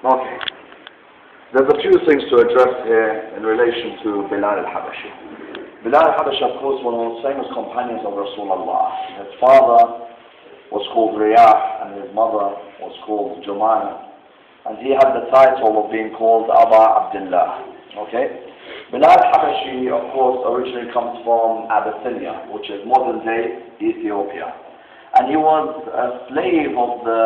Okay. There's a few things to address here in relation to Bilal al-Habashi. Bilal al-Habashi, of course, one of the most famous companions of Rasulullah. His father was called Riyah and his mother was called Jumana. And he had the title of being called Aba Abdullah. Okay? Bilal al-Habashi, of course, originally comes from Abyssinia, which is modern-day Ethiopia. And he was a slave of the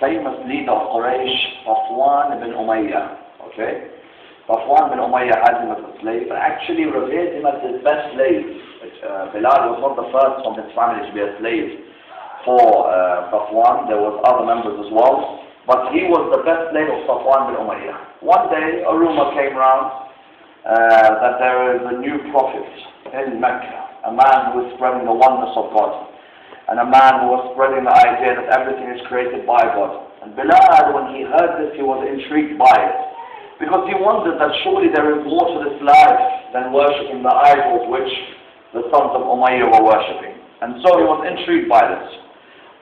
famous leader of Quraysh, Safwan ibn Umayyah. Okay? Safwan ibn Umayyah had him as a slave, and actually revered him as his best slave. Bilal was not the first from his family to be a slave for Safwan. There was other members as well. But he was the best slave of Safwan ibn Umayyah. One day, a rumor came round that there is a new prophet in Mecca, a man who is spreading the oneness of God, and a man who was spreading the idea that everything is created by God. And Bilal, when he heard this, he was intrigued by it, because he wondered that surely there is more to this life than worshipping the idols which the sons of Umayyah were worshipping. And so he was intrigued by this.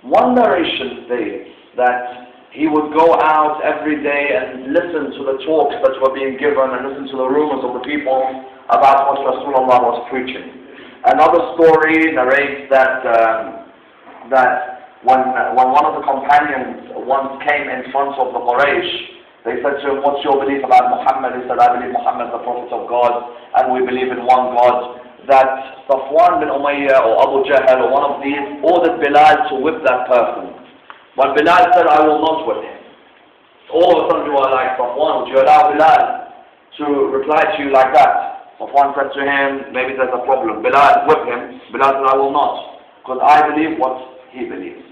One narration states that he would go out every day and listen to the talks that were being given and listen to the rumors of the people about what Rasulullah was preaching. Another story narrates that when one of the companions once came in front of the Quraysh, they said to him, "What's your belief about Muhammad?" He said, "I believe Muhammad is the Prophet of God, and we believe in one God." That Safwan bin Umayyah or Abu Jahl or one of these ordered Bilal to whip that person. But Bilal said, "I will not whip him." All of a sudden you are like, "Safwan, would you allow Bilal to reply to you like that?" Safwan said to him, "Maybe there's a problem." Bilal, whip him. Bilal said, "I will not, because I believe what he believes."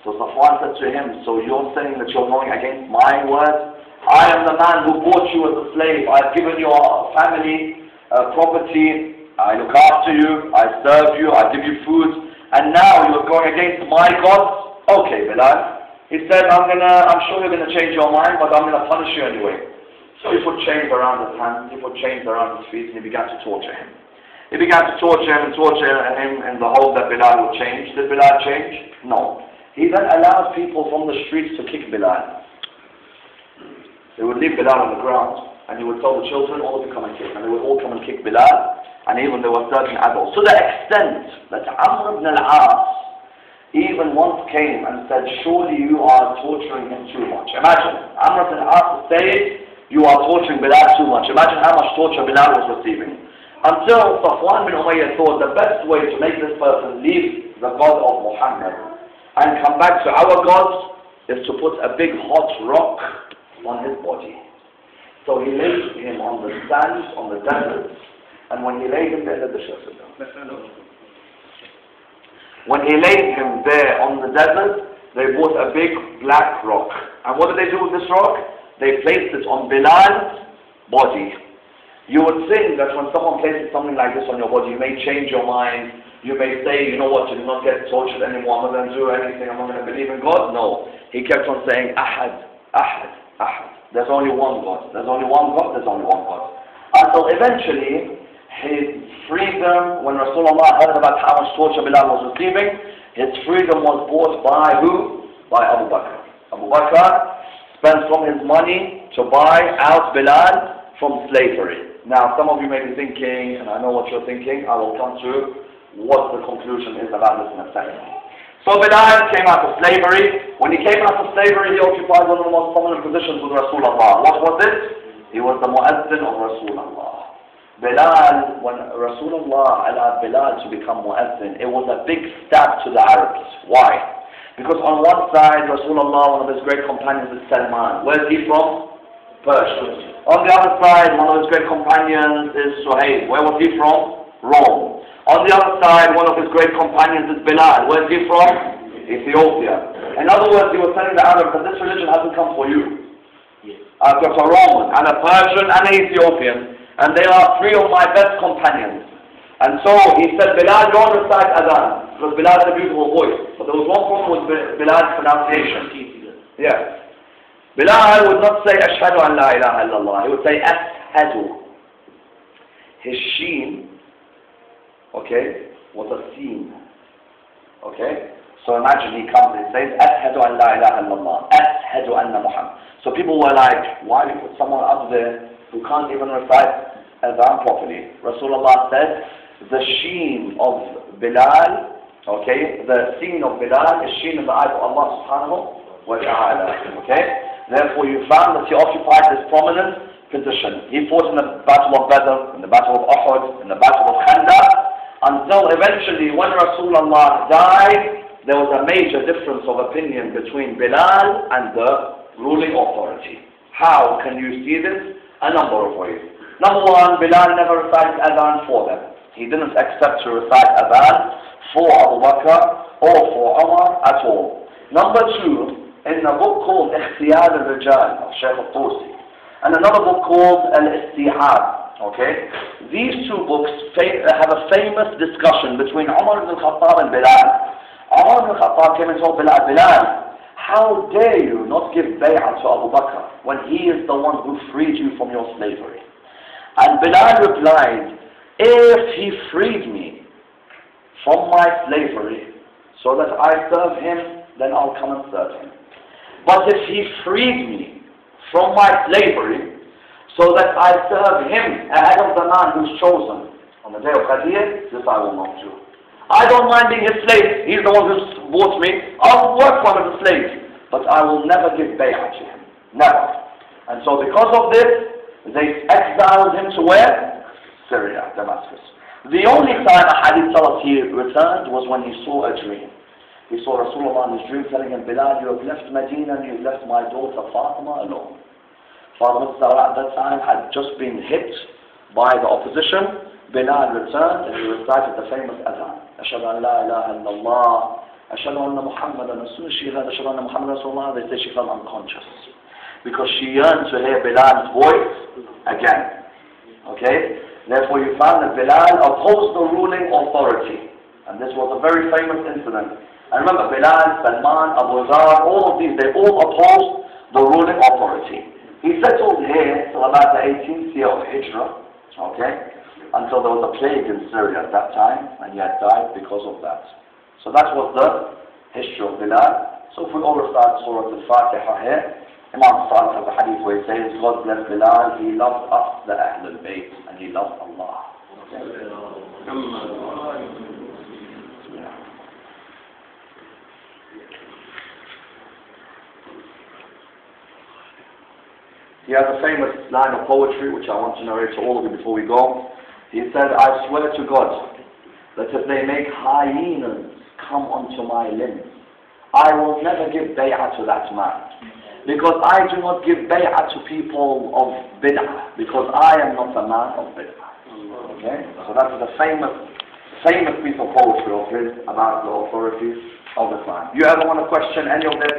So Safwan said to him, "So you're saying that you're going against my word? I am the man who bought you as a slave. I've given you a family, property. I look after you. I serve you. I give you food. And now you're going against my gods? Okay, Bilal." He said, I'm sure you're going to change your mind, but I'm going to punish you anyway." So he put chains around his hands, he put chains around his feet, and he began to torture him. He began to torture him in the hope that Bilal would change. Did Bilal change? No. He then allowed people from the streets to kick Bilal. They would leave Bilal on the ground, and he would tell the children all to come and kick, and they would all come and kick Bilal, and even there were certain adults. To the extent that Amr ibn al-As even once came and said, "Surely you are torturing him too much." Imagine, Amr ibn al-As said, "You are torturing Bilal too much." Imagine how much torture Bilal was receiving. Until Safwan bin Umayyah thought the best way to make this person leave the God of Muhammad and come back to our gods is to put a big hot rock on his body. So he laid him on the sand, on the desert, and when he laid him there, on the desert, they brought a big black rock. And what did they do with this rock? They placed it on Bilal's body. You would think that when someone places something like this on your body, you may change your mind. You may say, "You know what, you do not get tortured anymore. I'm not going to do anything. I'm not going to believe in God." No. He kept on saying, "Ahad, Ahad, Ahad." There's only one God. There's only one God. There's only one God. Until eventually, his freedom, when Rasulullah heard about how much torture Bilal was receiving, his freedom was bought by who? By Abu Bakr. Abu Bakr spent from his money to buy out Bilal from slavery. Now, some of you may be thinking, and I know what you're thinking, I will come to what the conclusion is about this in a second. So Bilal came out of slavery. When he came out of slavery, he occupied one of the most prominent positions with Rasulullah. What was it? He was the mu'azzin of Rasulullah. Bilal, when Rasulullah allowed Bilal to become mu'azzin, it was a big stab to the Arabs. Why? Because on one side, Rasulullah, one of his great companions is Salman. Where is he from? Persia. On the other side, one of his great companions is Suhaib. Where was he from? Rome. On the other side, one of his great companions is Bilal. Where is he from? Ethiopia. In other words, he was telling the Arabs that this religion hasn't come for you. I've got a Roman, and a Persian, and an Ethiopian, and they are three of my best companions. And so he said, "Bilal, don't recite Adhan," because Bilal has a beautiful voice. But there was one problem with Bilal's pronunciation. Yeah. Bilal would not say, "Ashhadu an la ilaha illallah." He would say, "Ashhadu." His sheen, okay, was a seen. Okay? So imagine he comes and says, "Ashhadu an la ilaha illallah." ashhadu anna Muhammad. So people were like, why do you put someone up there who can't even recite adhan properly? Rasulullah said, the sheen of Bilal, okay, the scene of Bilal is sheen in the eyes of Allah subhanahu wa ta'ala, okay? Therefore you found that he occupied this prominent position. He fought in the battle of Badr, in the battle of Uhud, in the battle of Khandaq, until eventually when Rasulullah died, there was a major difference of opinion between Bilal and the ruling authority. How can you see this? A number of ways. Number one, Bilal never recited adhan for them. He didn't accept to recite adhan for Abu Bakr or for Umar at all. Number two, in a book called Ikhtiyar al-Rijal of Shaykh al-Tusi, and another book called Al-Istihab, okay? These two books have a famous discussion between Umar ibn al-Khattab and Bilal. Umar ibn al-Khattab came and told Bilal, Bilal, how dare you not give bay'ah to Abu Bakr when he is the one who freed you from your slavery? And Bilal replied, if he freed me from my slavery so that I serve him, then I'll come and serve him. But if he freed me from my slavery so that I serve him ahead of the man who's chosen on the day of Qadir, this I will not do. I don't mind being his slave. He's the one who's bought me. I'll work one of the slaves. But I will never give bay'ah to him. Never. And so because of this, they exiled him to where? Syria, Damascus. The only time a hadith tells us he returned was when he saw a dream. He saw Rasulullah in his dream telling him, Bilal, you have left Medina and you have left my daughter Fatima alone. Fatima at that time had just been hit by the opposition. Bilal returned and he recited the famous adhan. Ashhadu an la ilaha illallah, ashhadu anna Muhammadan. As soon as she heard ashhadu anna Muhammadan Rasulullah, they say she felt unconscious. Because she yearned to hear Bilal's voice again. Okay? Therefore you found that Bilal opposed the ruling authority. And this was a very famous incident. And remember, Bilal, Salman, Abu Dhar, all of these, they all opposed the ruling authority. He settled here till about the 18th year of Hijrah, okay, until there was a plague in Syria at that time, and he had died because of that. So that was the history of Bilal. So if we all recite Surah Al-Fatiha here, Imam Salih has a hadith where he says, God bless Bilal, he loved us, the Ahl al-Bayt, and he loved Allah. Okay? He has a famous line of poetry which I want to narrate to all of you before we go. He said, I swear to God that if they make hyenas come onto my limbs, I will never give bay'ah to that man. Because I do not give bay'ah to people of bid'ah. Because I am not a man of bid'ah. Okay? So that is a famous piece of poetry of his about the authorities of Islam. You ever want to question any of them?